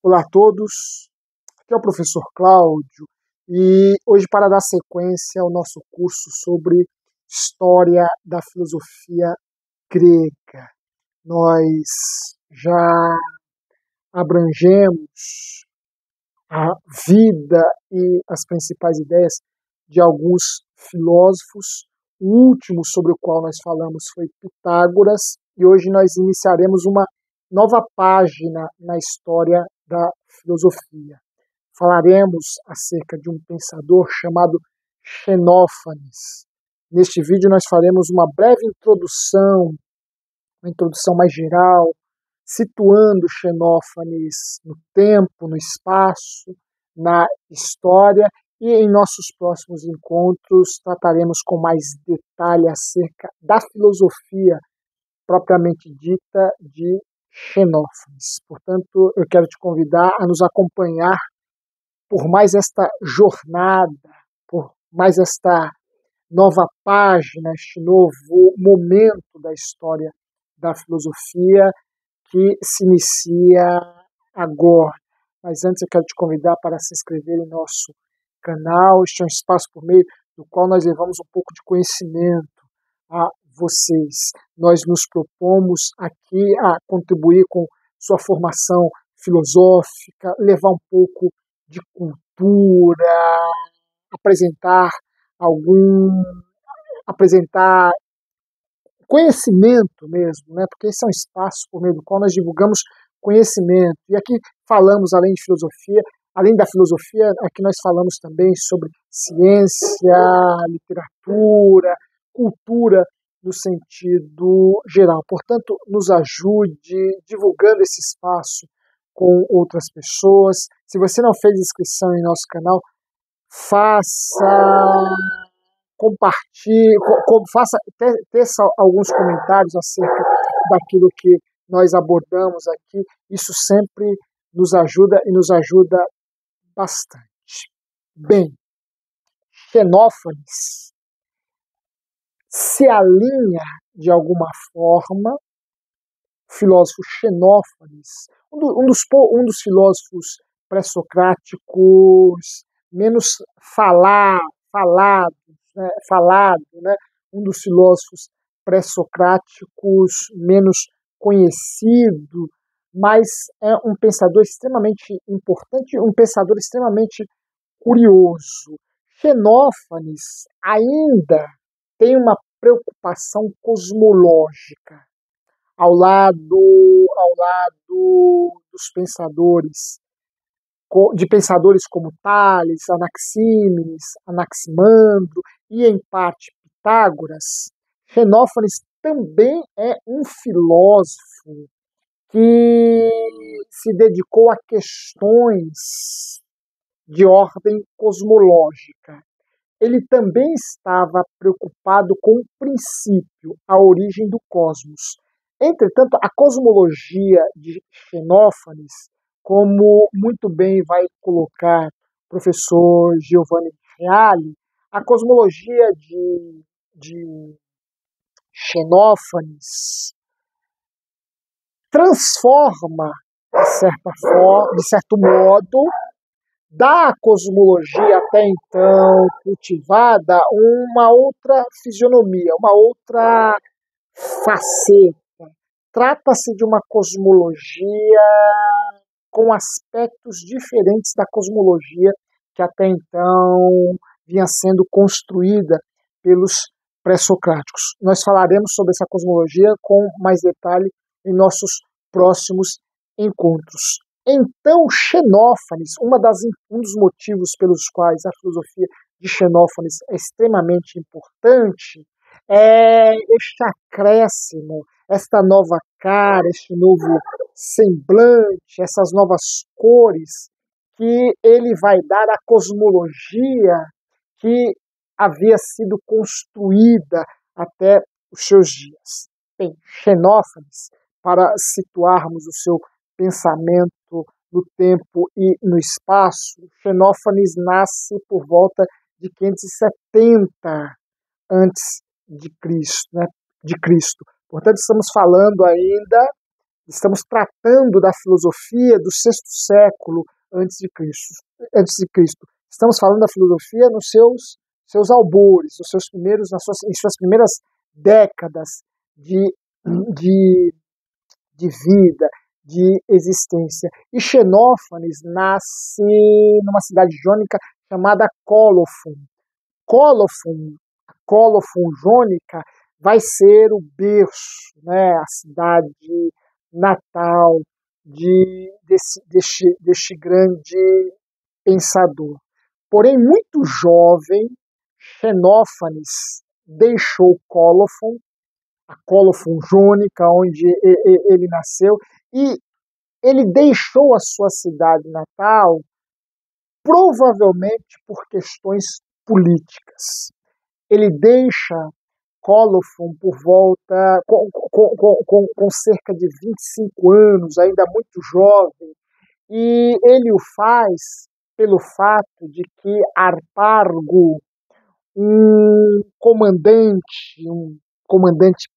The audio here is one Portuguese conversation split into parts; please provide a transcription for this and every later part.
Olá a todos, aqui é o professor Cláudio e hoje para dar sequência ao nosso curso sobre História da Filosofia Grega. Nós já abrangemos a vida e as principais ideias de alguns filósofos. O último sobre o qual nós falamos foi Pitágoras e hoje nós iniciaremos uma nova página na história da filosofia. Falaremos acerca de um pensador chamado Xenófanes. Neste vídeo nós faremos uma breve introdução, uma introdução mais geral, situando Xenófanes no tempo, no espaço, na história, e em nossos próximos encontros trataremos com mais detalhe acerca da filosofia propriamente dita de Xenófanes. Portanto, eu quero te convidar a nos acompanhar por mais esta jornada, por mais esta nova página, este novo momento da história da filosofia que se inicia agora. Mas antes eu quero te convidar para se inscrever em nosso canal. Este é um espaço por meio do qual nós levamos um pouco de conhecimento a vocês. Nós nos propomos aqui a contribuir com sua formação filosófica, levar um pouco de cultura, apresentar conhecimento mesmo, né? Porque esse é um espaço por meio do qual nós divulgamos conhecimento. E aqui falamos, além de filosofia, além da filosofia, aqui nós falamos também sobre ciência, literatura, cultura no sentido geral. Portanto, nos ajude divulgando esse espaço com outras pessoas. Se você não fez inscrição em nosso canal, faça, compartilhe, faça, teça alguns comentários acerca daquilo que nós abordamos aqui. Isso sempre nos ajuda e nos ajuda bastante. Bem, Xenófanes se alinha de alguma forma, o filósofo Xenófanes, um dos filósofos pré-socráticos menos falado, né? Um dos filósofos pré-socráticos menos conhecido, mas é um pensador extremamente importante, um pensador extremamente curioso. Xenófanes ainda tem uma preocupação cosmológica ao lado dos pensadores, de pensadores como Tales, Anaxímenes, Anaximandro e, em parte, Pitágoras. Xenófanes também é um filósofo que se dedicou a questões de ordem cosmológica. Ele também estava preocupado com o princípio, a origem do cosmos. Entretanto, a cosmologia de Xenófanes, como muito bem vai colocar o professor Giovanni Reale, a cosmologia de Xenófanes transforma, de certo modo, da cosmologia até então cultivada uma outra fisionomia, uma outra faceta. Trata-se de uma cosmologia com aspectos diferentes da cosmologia que até então vinha sendo construída pelos pré-socráticos. Nós falaremos sobre essa cosmologia com mais detalhe em nossos próximos encontros. Então, Xenófanes, um dos motivos pelos quais a filosofia de Xenófanes é extremamente importante é este acréscimo, esta nova cara, este novo semblante, essas novas cores que ele vai dar à cosmologia que havia sido construída até os seus dias. Bem, Xenófanes, para situarmos o seu pensamento no tempo e no espaço, Xenófanes nasce por volta de 570 antes de Cristo, né? Portanto, estamos falando ainda Estamos tratando da filosofia do sexto século antes de Cristo. Estamos falando da filosofia nos seus albores, em suas primeiras décadas de, de vida, de existência. E Xenófanes nasce numa cidade jônica chamada Cólofon. A Cólofon jônica vai ser o berço, né, a cidade natal deste grande pensador. Porém, muito jovem, Xenófanes deixou Cólofon, a Cólofon jônica, onde ele nasceu, e ele deixou a sua cidade natal provavelmente por questões políticas. Ele deixa Cólofon por volta, com cerca de 25 anos, ainda muito jovem, e ele o faz pelo fato de que Harpargo, um comandante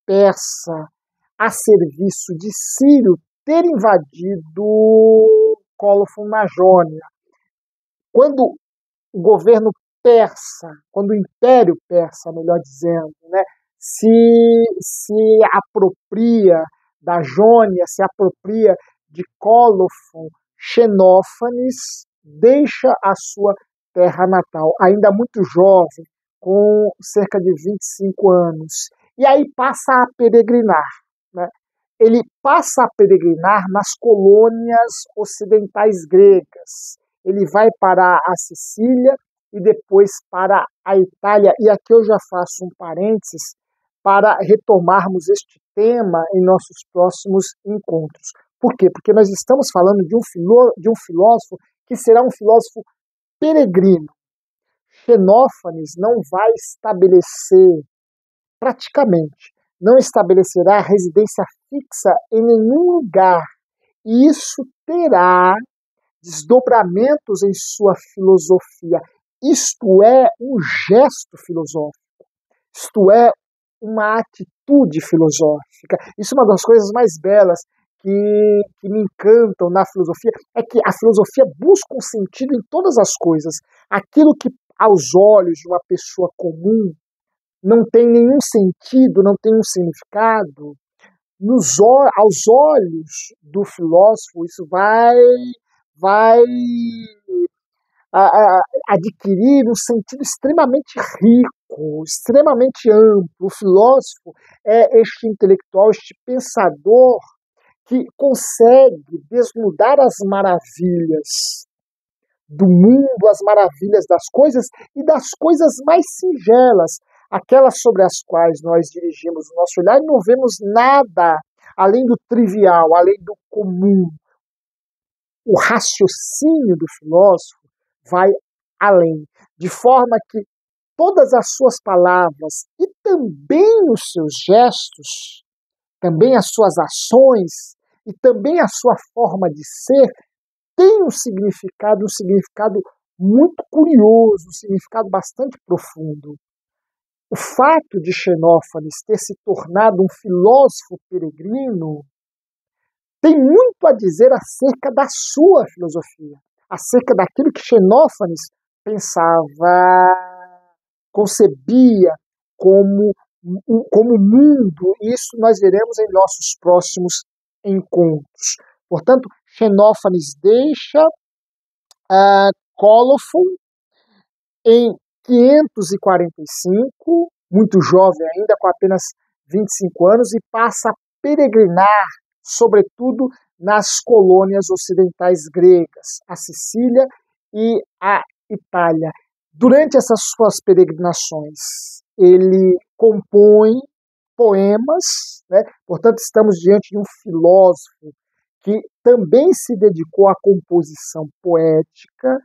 persa a serviço de Ciro, ter invadido Cólofon na Jônia. Quando o governo persa, quando o Império Persa, melhor dizendo, né, se apropria da Jônia, se apropria de Cólofon, Xenófanes deixa a sua terra natal, ainda muito jovem, com cerca de 25 anos, e aí passa a peregrinar. Né? Ele passa a peregrinar nas colônias ocidentais gregas. Ele vai para a Sicília e depois para a Itália. E aqui eu já faço um parênteses para retomarmos este tema em nossos próximos encontros. Por quê? Porque nós estamos falando de um filósofo que será um filósofo peregrino. Xenófanes não vai estabelecer, praticamente, não estabelecerá residência fixa em nenhum lugar. E isso terá desdobramentos em sua filosofia. Isto é um gesto filosófico. Isto é uma atitude filosófica. Isso é uma das coisas mais belas que me encantam na filosofia, é que a filosofia busca um sentido em todas as coisas. Aquilo que aos olhos de uma pessoa comum não tem nenhum sentido, não tem um significado, aos olhos do filósofo, isso vai adquirir um sentido extremamente rico, extremamente amplo. O filósofo é este intelectual, este pensador que consegue desnudar as maravilhas do mundo, as maravilhas das coisas e das coisas mais singelas, aquelas sobre as quais nós dirigimos o nosso olhar e não vemos nada além do trivial, além do comum. O raciocínio do filósofo vai além, de forma que todas as suas palavras e também os seus gestos, também as suas ações e também a sua forma de ser tem um significado muito curioso, um significado bastante profundo. O fato de Xenófanes ter se tornado um filósofo peregrino tem muito a dizer acerca da sua filosofia, acerca daquilo que Xenófanes pensava, concebia como mundo, e isso nós veremos em nossos próximos encontros. Portanto, Xenófanes deixa Cólofon em 545, muito jovem ainda, com apenas 25 anos, e passa a peregrinar, sobretudo nas colônias ocidentais gregas, a Sicília e a Itália. Durante essas suas peregrinações, ele compõe poemas, né? Portanto, estamos diante de um filósofo que também se dedicou à composição poética.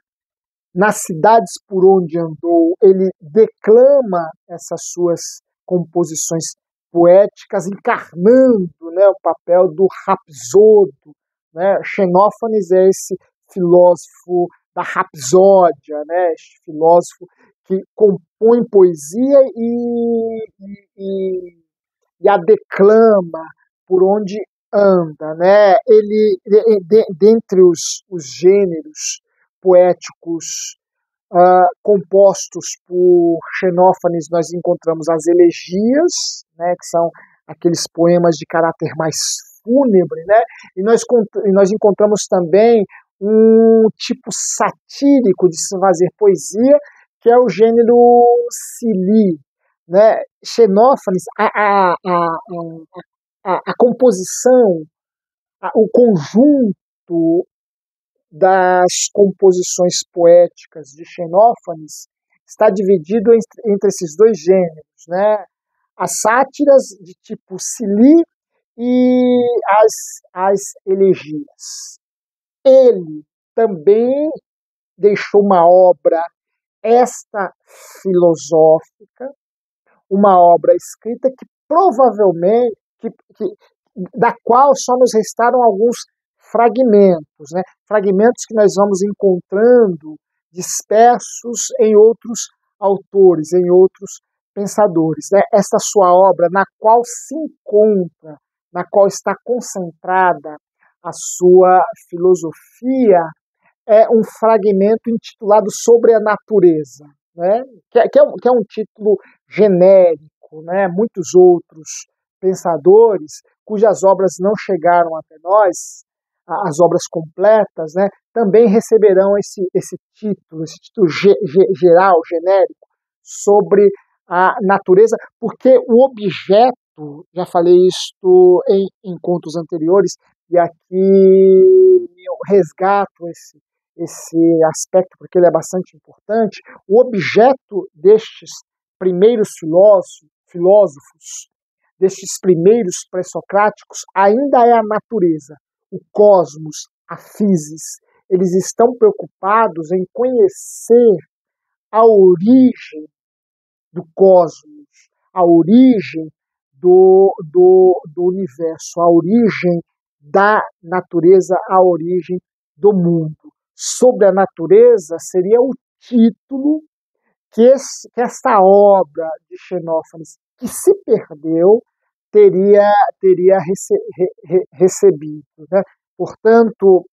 Nas cidades por onde andou, ele declama essas suas composições poéticas, encarnando, né, o papel do rapsodo. Né? Xenófanes é esse filósofo da rapsódia, né? Este filósofo que compõe poesia e a declama por onde anda, né? Dentre os gêneros poéticos compostos por Xenófanes, nós encontramos as elegias, né, que são aqueles poemas de caráter mais fúnebre, né? E nós encontramos também um tipo satírico de se fazer poesia, que é o gênero Cili, né? Xenófanes, a composição, o conjunto das composições poéticas de Xenófanes está dividido entre esses dois gêneros, né? As sátiras de tipo Cili e as elegias. Ele também deixou uma obra esta filosófica, uma obra escrita que provavelmente, da qual só nos restaram alguns fragmentos, né? Fragmentos que nós vamos encontrando dispersos em outros autores, em outros pensadores. Né? Esta sua obra, na qual se encontra, na qual está concentrada a sua filosofia, é um fragmento intitulado Sobre a Natureza, né? que é um título genérico. Né? Muitos outros pensadores, cujas obras não chegaram até nós, as obras completas, né, também receberão esse título geral, genérico, sobre a natureza, porque o objeto, já falei isto em encontros anteriores, e aqui eu resgato esse aspecto, porque ele é bastante importante. O objeto destes primeiros filósofos, destes primeiros pré-socráticos, ainda é a natureza, o cosmos, a physis. Eles estão preocupados em conhecer a origem do cosmos, a origem do universo, a origem da natureza, a origem do mundo. Sobre a natureza seria o título que esta obra de Xenófanes, que se perdeu, teria recebido. Né? Portanto,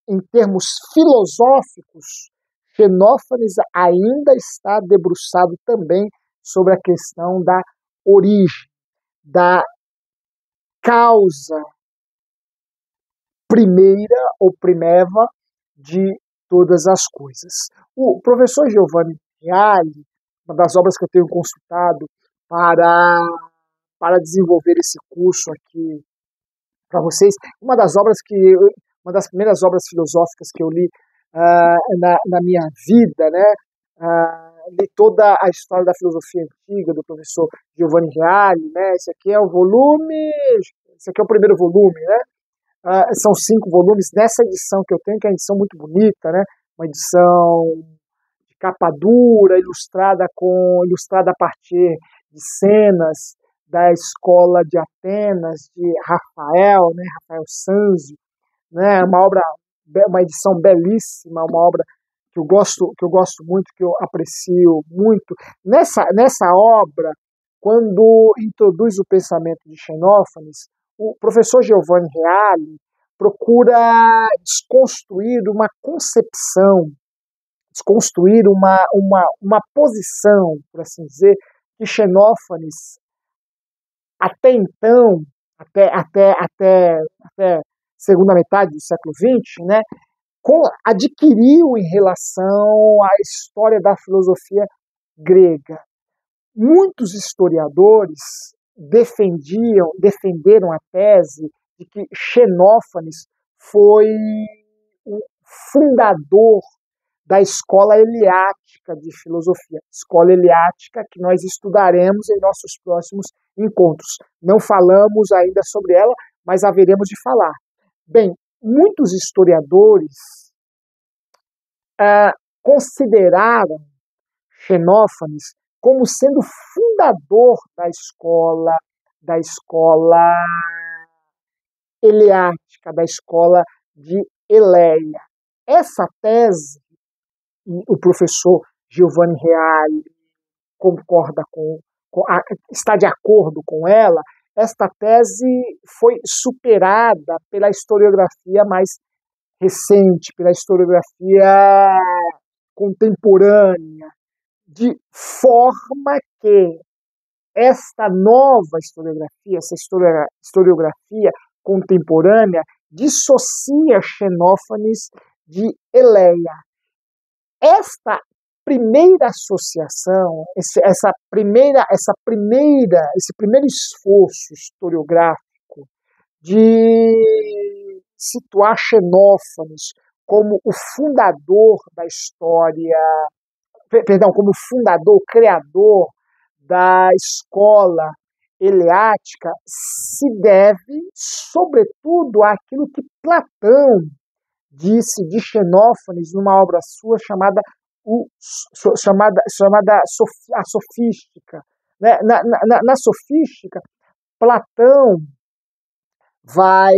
em termos filosóficos, Xenófanes ainda está debruçado também sobre a questão da origem, da causa primeira ou primeva de todas as coisas. O professor Giovanni Reale, uma das obras que eu tenho consultado para desenvolver esse curso aqui para vocês, uma das primeiras obras filosóficas que eu li na minha vida, né? Li toda a história da filosofia antiga do professor Giovanni Reale, né? Esse aqui é o primeiro volume, né? São 5 volumes. Nessa edição que eu tenho, que é uma edição muito bonita, né? Uma edição de capa dura, ilustrada a partir de cenas da escola de Atenas, de Rafael, né? Rafael Sanzio, né? Uma edição belíssima, uma obra que eu gosto muito, que eu aprecio muito. Nessa obra, quando introduz o pensamento de Xenófanes, o professor Giovanni Reale procura desconstruir uma concepção, desconstruir uma posição, por assim dizer, que Xenófanes, até então, até segunda metade do século XX, né, adquiriu em relação à história da filosofia grega. Muitos historiadores defenderam a tese de que Xenófanes foi o fundador da escola eleática de filosofia, escola eleática que nós estudaremos em nossos próximos encontros. Não falamos ainda sobre ela, mas haveremos de falar. Bem, muitos historiadores consideraram Xenófanes como sendo fundador da escola eleática, da escola de Eleia. Essa tese, o professor Giovanni Reale concorda está de acordo com ela, esta tese foi superada pela historiografia mais recente, pela historiografia contemporânea, de forma que esta nova historiografia, essa historiografia contemporânea, dissocia Xenófanes de Eleia. Esta primeira associação, esse primeiro esforço historiográfico de situar Xenófanes como o fundador da história, perdão, como fundador, criador da escola eleática, se deve, sobretudo, àquilo que Platão disse de Xenófanes numa obra sua chamada A Sofística. Na Sofística, Platão vai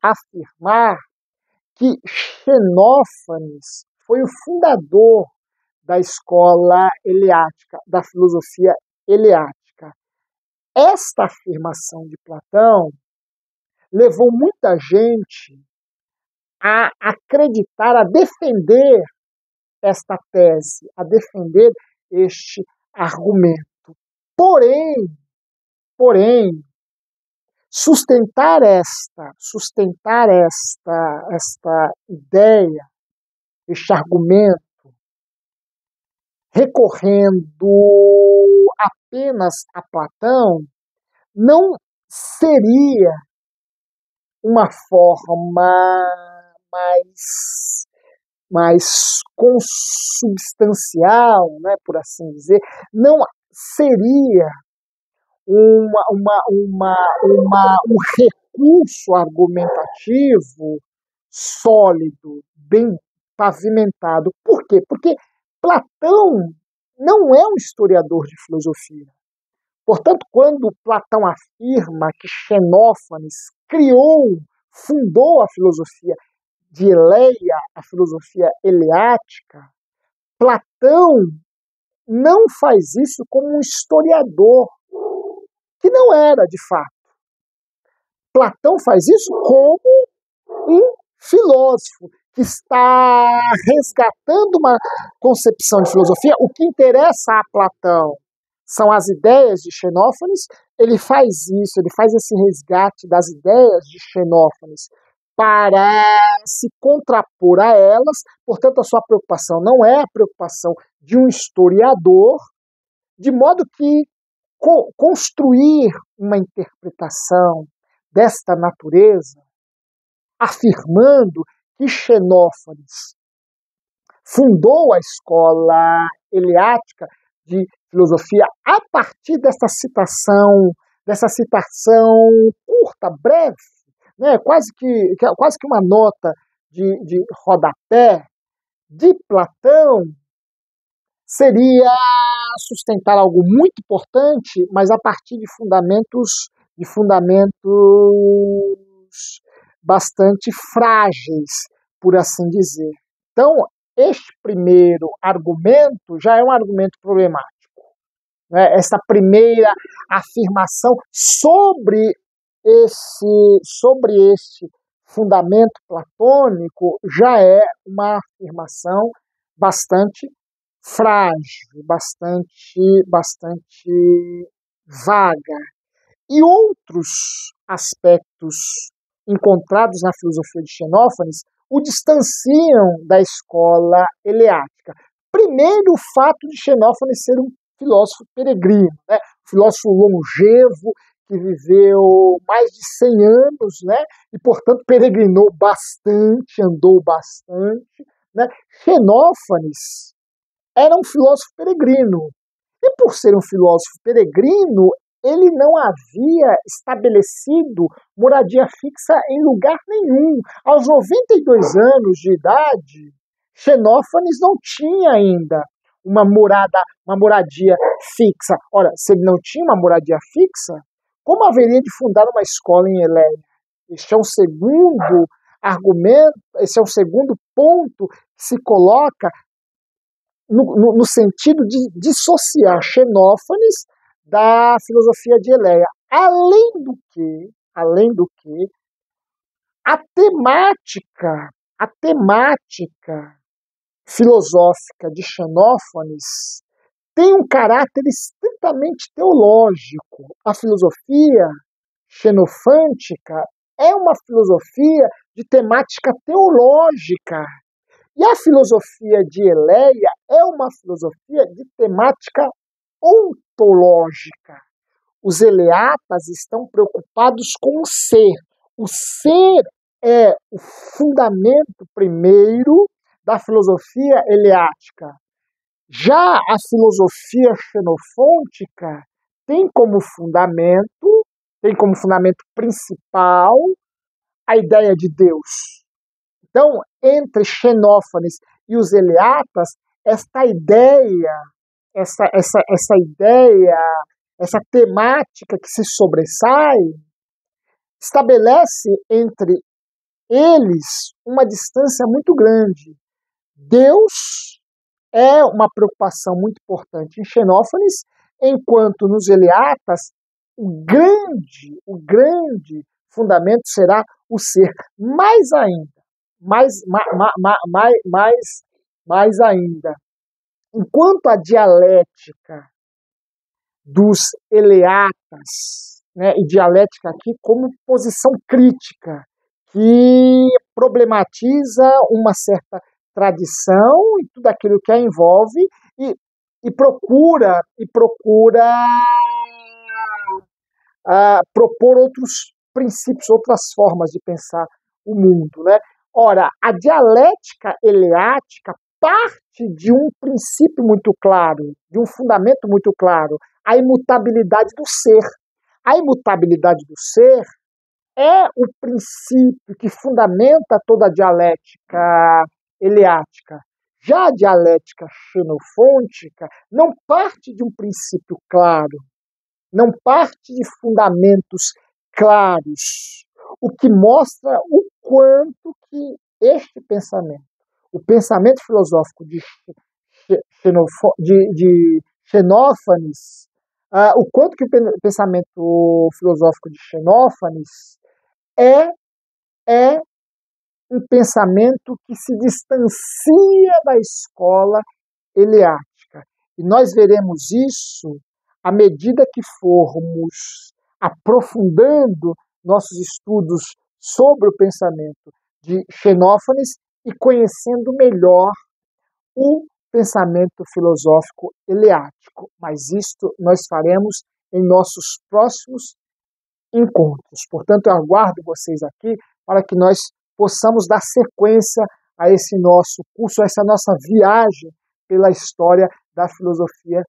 afirmar que Xenófanes foi o fundador da escola eleática, da filosofia eleática. Esta afirmação de Platão levou muita gente a acreditar, a defender esta tese, a defender este argumento. Porém, sustentar esta ideia, este argumento, recorrendo apenas a Platão, não seria uma forma mais consubstancial, né, por assim dizer, não seria um recurso argumentativo sólido, bem pavimentado. Por quê? Porque Platão não é um historiador de filosofia. Portanto, quando Platão afirma que Xenófanes fundou a filosofia de Eleia, a filosofia eleática, Platão não faz isso como um historiador, que não era de fato. Platão faz isso como um filósofo que está resgatando uma concepção de filosofia. O que interessa a Platão são as ideias de Xenófanes. Ele faz isso, ele faz esse resgate das ideias de Xenófanes para se contrapor a elas. Portanto, a sua preocupação não é a preocupação de um historiador, de modo que construir uma interpretação desta natureza, afirmando que Xenófanes fundou a escola eleática de filosofia a partir dessa citação curta, breve, né, quase que uma nota de rodapé de Platão, seria sustentar algo muito importante, mas a partir de fundamentos bastante frágeis, por assim dizer. Então, este primeiro argumento já é um argumento problemático, né? Essa primeira afirmação sobre este fundamento platônico já é uma afirmação bastante frágil, bastante vaga. E outros aspectos encontrados na filosofia de Xenófanes o distanciam da escola eleática. Primeiro, o fato de Xenófanes ser um filósofo peregrino, né? Um filósofo longevo, que viveu mais de 100 anos, né? E, portanto, peregrinou bastante, andou bastante, né? Xenófanes era um filósofo peregrino. E, por ser um filósofo peregrino, ele não havia estabelecido moradia fixa em lugar nenhum. Aos 92 anos de idade, Xenófanes não tinha ainda uma moradia fixa. Ora, se ele não tinha uma moradia fixa, como haveria de fundar uma escola em Eleia? Este é um segundo argumento, esse é o segundo ponto que se coloca no sentido de dissociar Xenófanes da filosofia de Eleia. Além do que, a temática filosófica de Xenófanes tem um caráter estritamente teológico. A filosofia xenofântica é uma filosofia de temática teológica. E a filosofia de Eleia é uma filosofia de temática ontológica. Os eleatas estão preocupados com o ser. O ser é o fundamento primeiro da filosofia eleática. Já a filosofia xenofôntica tem como fundamento principal a ideia de Deus. Então, entre Xenófanes e os eleatas, essa temática que se sobressai, estabelece entre eles uma distância muito grande. Deus é uma preocupação muito importante em Xenófanes, enquanto nos eleatas o grande fundamento será o ser. Mais ainda, enquanto a dialética dos eleatas, né, e dialética aqui como posição crítica, que problematiza uma certa tradição e tudo aquilo que a envolve e procura propor outros princípios, outras formas de pensar o mundo, né? Ora, a dialética eleática parte de um princípio muito claro, de um fundamento muito claro, a imutabilidade do ser. A imutabilidade do ser é o princípio que fundamenta toda a dialética eleática. Já a dialética xenofôntica não parte de um princípio claro, não parte de fundamentos claros, o que mostra o quanto que este pensamento, o pensamento filosófico de Xenófanes, o quanto que o pensamento filosófico de Xenófanes é um pensamento que se distancia da escola eleática. E nós veremos isso à medida que formos aprofundando nossos estudos sobre o pensamento de Xenófanes e conhecendo melhor o pensamento filosófico eleático. Mas isto nós faremos em nossos próximos encontros. Portanto, eu aguardo vocês aqui para que nós possamos dar sequência a esse nosso curso, a essa nossa viagem pela história da filosofia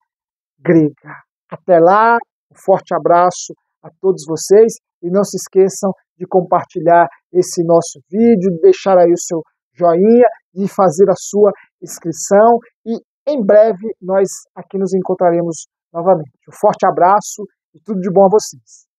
grega. Até lá, um forte abraço a todos vocês e não se esqueçam de compartilhar esse nosso vídeo, de deixar aí o seu joinha, de fazer a sua inscrição e em breve nós aqui nos encontraremos novamente. Um forte abraço e tudo de bom a vocês.